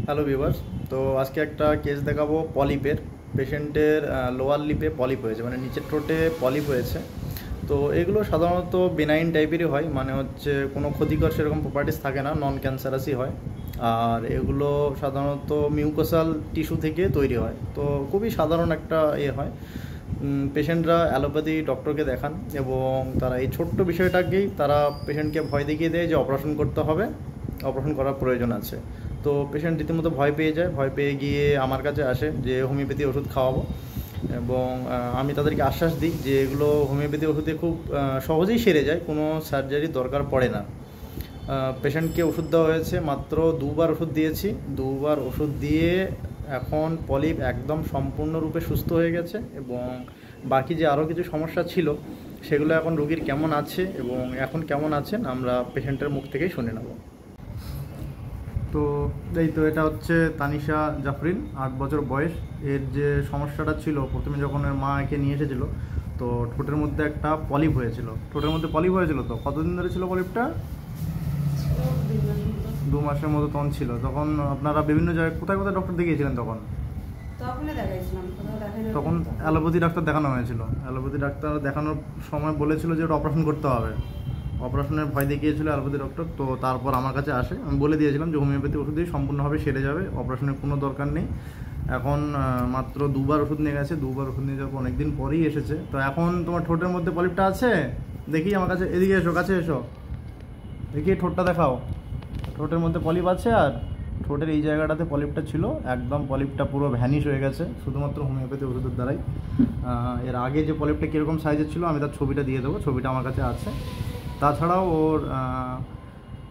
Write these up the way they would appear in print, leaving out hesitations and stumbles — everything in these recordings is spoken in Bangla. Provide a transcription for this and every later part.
Hello viewers. তো আজকে একটা কেস দেখাবো পলিপের। পেশেন্টের লোয়ার লিপে পলিপ হয়েছে, মানে নিচের ঠোঁটে পলিপ হয়েছে। তো এগুলো সাধারণত বেনাইন টাইপেরই হয়, মানে হচ্ছে কোনো ক্ষতিকর সেরকম প্রপার্টিস থাকে না, নন ক্যান্সারাসই হয়। আর এগুলো সাধারণত মিউকোসাল টিস্যু থেকে তৈরি হয়, তো খুবই সাধারণ একটা হয়। পেশেন্টরা অ্যালোপ্যাথি ডক্টরকে দেখান এবং তারা এই ছোট্ট বিষয়টাকেই তারা পেশেন্টকে ভয় দেখিয়ে দেয় যে অপারেশন করতে হবে, অপারেশন করার প্রয়োজন আছে। তো পেশেন্ট রীতিমতো ভয় পেয়ে যায়, ভয় পেয়ে গিয়ে আমার কাছে আসে যে হোমিওপ্যাথি ওষুধ খাওয়াবো। এবং আমি তাদেরকে আশ্বাস দিই যে এগুলো হোমিওপ্যাথি ওষুধে খুব সহজেই সেরে যায়, কোনো সার্জারির দরকার পড়ে না। পেশেন্টকে ওষুধ দেওয়া হয়েছে, মাত্র 2বার ওষুধ দিয়েছি। 2বার ওষুধ দিয়ে এখন পলিপ একদম সম্পূর্ণরূপে সুস্থ হয়ে গেছে এবং বাকি যে আরও কিছু সমস্যা ছিল সেগুলো এখন রোগীর কেমন আছে এবং এখন কেমন আছেন আমরা পেশেন্টের মুখ থেকেই শুনে নেব। তো এই তো এটা হচ্ছে তানিশা জাফরিন, 8 বছর বয়স। এর যে সমস্যাটা ছিল, প্রথমে যখন এর মা একে নিয়ে এসেছিলো, তো ঠোঁটের মধ্যে একটা পলিপ হয়েছিল। ঠোঁটের মধ্যে পলিপ হয়েছিল। তো কতদিন ধরে ছিল পলিপটা? 2 মাসের মতো তখন ছিল। তখন আপনারা বিভিন্ন জায়গায় কোথায় কোথায় ডক্টর দেখিয়েছিলেন তখন? তখন অ্যালোপ্যাথি ডাক্তার দেখানো হয়েছিল। অ্যালোপ্যাথি ডাক্তার দেখানোর সময় বলেছিল যে ওটা অপারেশন করতে হবে, অপারেশনের ভয় দেখিয়েছিল অ্যালোপ্যাথি ডক্টর। তো তারপর আমার কাছে আসে, আমি বলে দিয়েছিলাম যে হোমিওপ্যাথি ওষুধ দিয়ে সম্পূর্ণভাবে সেরে যাবে, অপারেশনের কোনো দরকার নেই। এখন মাত্র 2বার ওষুধ নিয়ে গেছে। 2বার ওষুধ নিয়ে যাওয়ার অনেক দিন পরেই এসেছে। তো এখন তোমার ঠোঁটের মধ্যে পলিপটা আছে? দেখি আমার কাছে, এদিকে এসো, কাছে এসো, দেখি ঠোঁটটা দেখাও। ঠোঁটের মধ্যে পলিপ আছে, আর ঠোঁটের এই জায়গাটাতে পলিপটা ছিল, একদম পলিপটা পুরো ভ্যানিশ হয়ে গেছে শুধুমাত্র হোমিওপ্যাথি ওষুধের দ্বারাই। এর আগে যে পলিপটা কীরকম সাইজের ছিল আমি তার ছবিটা দিয়ে দেবো, ছবিটা আমার কাছে আছে। তাছাড়াও ওর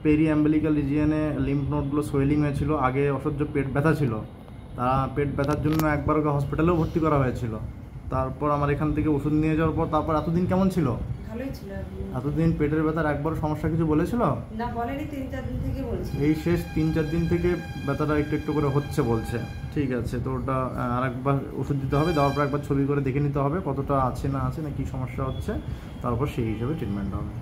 পেরি অ্যাম্বিলিক্যাল রিজিয়নে লিম্ফ নোডগুলো সোয়েলিং হয়েছিল। আগে অসহ্য পেট ব্যথা ছিল, তা পেট ব্যথার জন্য একবার ওকে হসপিটালেও ভর্তি করা হয়েছিল। তারপর আমার এখান থেকে ওষুধ নিয়ে যাওয়ার পর তারপর এতদিন কেমন ছিল? ভালোই ছিল। এতদিন পেটের ব্যথার একবার সমস্যা কিছু বলেছিল না? বলেনি, 3-4 দিন থেকে বলছে। এই শেষ 3-4 দিন থেকে ব্যথাটা একটু একটু করে হচ্ছে বলছে। ঠিক আছে, তো ওটা আরেকবার ওষুধ দিতে হবে, দেওয়ার পর একবার ছবি করে দেখে নিতে হবে কতটা আছে না আছে, না কী সমস্যা হচ্ছে, তারপর সেই হিসেবে ট্রিটমেন্ট হবে।